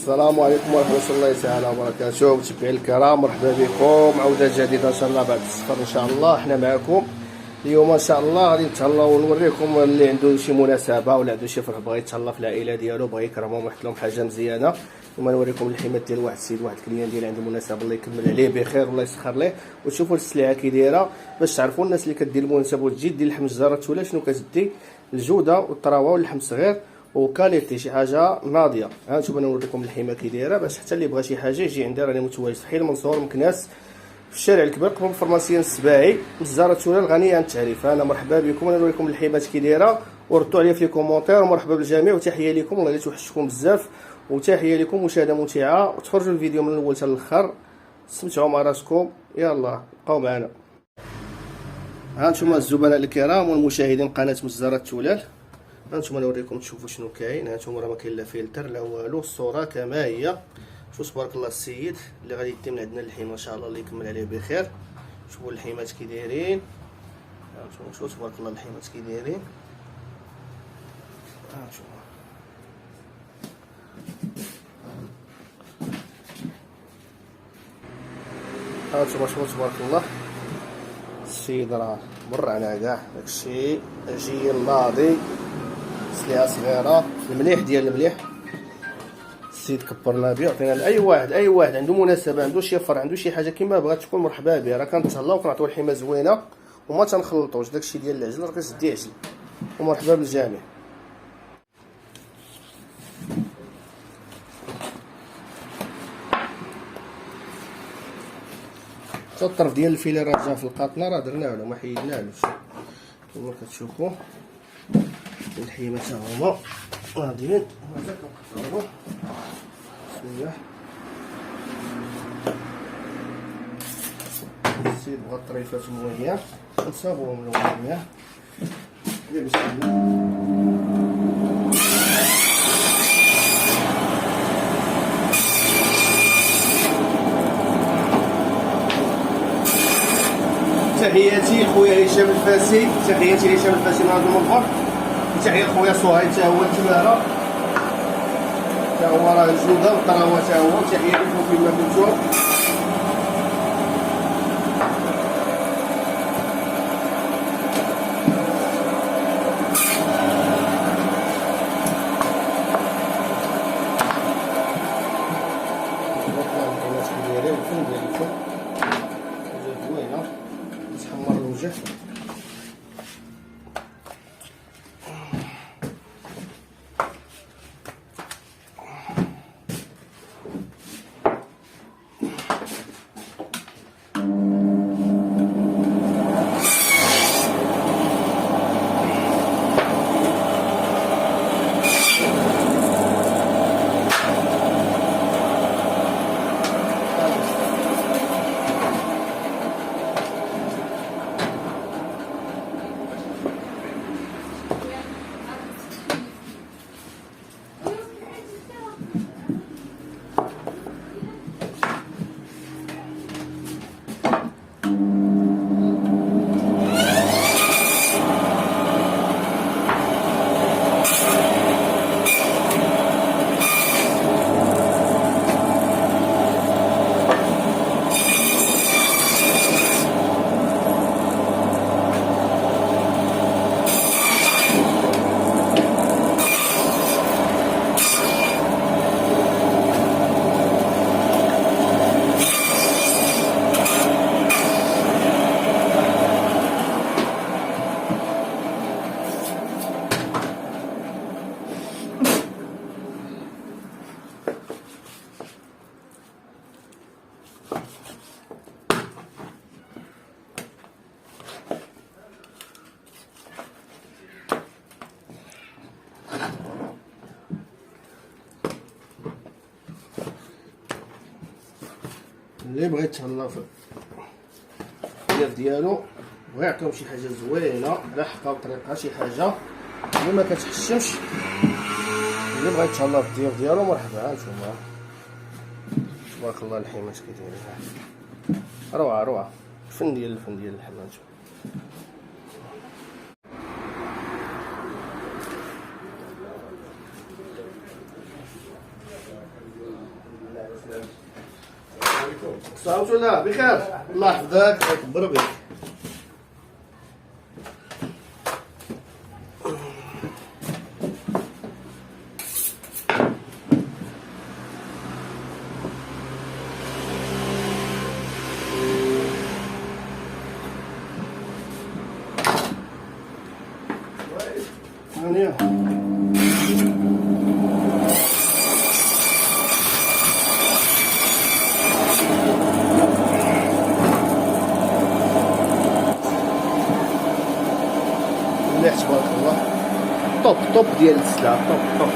السلام عليكم ورحمة الله تعالى وبركاته. متابعين الكرام، مرحبا بكم عودة جديدة ان شاء الله بعد السفر. ان شاء الله حنا معكم اليوم ان شاء الله غادي نتهلاو ونوريكم اللي عنده شي مناسبة ولا عنده شي فرح بغا يتهلا في العائلة ديالو، بغا يكرمهم ويحط لهم حاجة مزيانة. اليوم نوريكم الحمات ديال واحد السيد، واحد الكليان ديال عنده مناسبة، الله يكمل عليه بخير والله يسخر ليه. وتشوفوا السلعة كي دايرة باش تعرفوا الناس اللي كدير المناسبة وتجي دير اللحم الزرات ولا شنو كتدي، الجودة والطراوة واللحم الصغير وكاليتي شي حاجه ناضيه. ها نشوف انا نوريكم الحيمه كي دايره باش حتى اللي بغى شي حاجه يجي عندي. راني متواجد في حي المنصور مكناس في الشارع الكبير قرب الفرماسيين السباعي الزهره الغنيه عن التعريف. انا مرحبا بكم، انا نوريكم الحيمات كي دايره وردوا عليا في لي كومونتير. ومرحبا بالجميع وتحيه لكم، والله الا توحشتكم بزاف. وتحيه لكم مشاهده ممتعه، وتفرجوا الفيديو من الاول حتى الاخر، استمتعوا مع راسكم. يلا بقاو معنا. ها نتوما الزبناء الكرام والمشاهدين قناه مزارة التولال، هانتوما نوريكم تشوفوا شنو كاين. هانتوما راه ما كاين لا فلتر لا والو، الصوره كما هي. شوف تبارك الله السيد اللي غادي يدي من عندنا اللحيمه ان شاء الله، الله يكمل عليه بخير. شوفوا اللحيمات كي دايرين، هانتوما شوفوا تبارك الله اللحيمات كي دايرين. هانتوما شوفوا تبارك الله السيد راه برعنا كاع داكشي اجي ناضي، سلعه صغيره المليح ديال المليح. السيد كبرنا به وعطينا لاي واحد عنده مناسبه، عنده شي فرع، عنده شي حاجه كيما بغات تكون مرحبا به. راه كنتهلاو وكنعطيو الحيمه زوينه وما تنخلطوش داكشي ديال العجل، راه كتدي عجل. ومرحبا بالجميع. حتى الطرف ديال الفيلي راه جا في القاطنه، راه درناه له ما حيدناهلوش. كما كتشوفوا الحيمه تا هما غاديين. هذا كنقطعوه بسم الله. السيد بغا الطريفات مواليه نصاوبوهم الاولانيه بسم الله. تحياتي خويا هشام الفاسي، تحياتي هشام الفاسي من هذا المنبر. تحية خويا صهيب تا هو التماره، تا هو راه الجوده والطراوه تا هو. تحية لكم فيما كنتم. يتحمر الوجه. اللي بغى يتهلا في الضياف ديالو ويعطيهم شي حاجه زوينه على حقها وطريقها، شي حاجه اللي ما كتحشمش. اللي بغى يتهلا في الضياف ديالو مرحبا. هانتوما تبارك الله الحيمات كي دايرين، روعه الفن ديال اللحم. هانتوما صافي ولا بخير؟ الله يحفظك ويكبر بك. ثانية مليح تبارك الله. طوب ديال السلعة، طوب.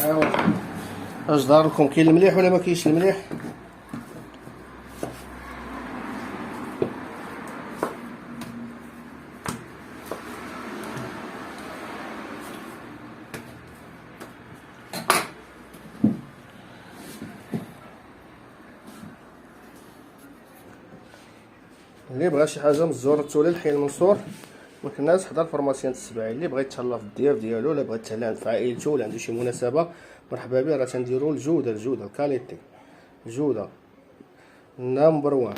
ايوا اش دار لكم؟ كاين المليح ولا ما كاينش المليح؟ اللي بغى شي حاجه من الزهور التولي الحي المنصور ما كناش حضر فورماسيون السبعي. اللي بغى يتهلا في الضياف ديالو ولا بغى يتهلا عند عائلته ولا عنده شي مناسبه مرحبا به. راه تنديرو الجوده الكاليتي، الجوده نمبر 1.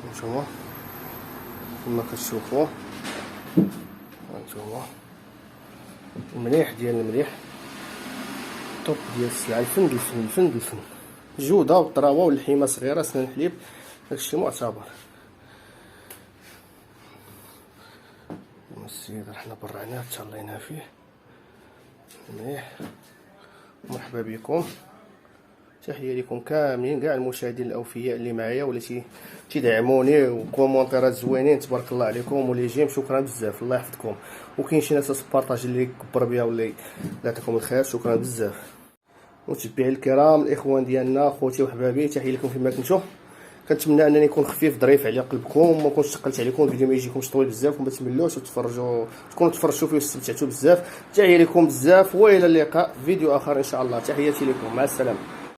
هانتوما كما كتشوفوا هانتوما المليح ديال المليح، طوب ديال السلعه، الفن الفن الفن الفن، الجوده والطراوه واللحيمه صغيره سنان الحليب، داكشي معتبر. السيد رحنا برعناه تهلينا فيه مليح. مرحبا بكم، تحيه لكم كاملين كاع المشاهدين الاوفياء اللي معايا واللي تيدعموني وكومونتيرات زوينين، تبارك الله عليكم. واللي جيم شكرا بزاف، الله يحفظكم. وكاين شي ناس تبارطاجي اللي كبر بها واللي يعطيكم الخير، شكرا بزاف. متابعي الكرام الاخوان ديالنا خوتي وحبابي، تحيه لكم فيما كنتو. كنتمنى انني نكون خفيف ظريف على قلبكم، وما نكونش ثقلت عليكم، الفيديو ما يجيكمش طويل بزاف وما تملوش وتفرجوا، تكونوا تفرجوا فيه واستمتعتوا بزاف. تحيه لكم بزاف والى اللقاء في فيديو اخر ان شاء الله. تحياتي لكم، مع السلامه.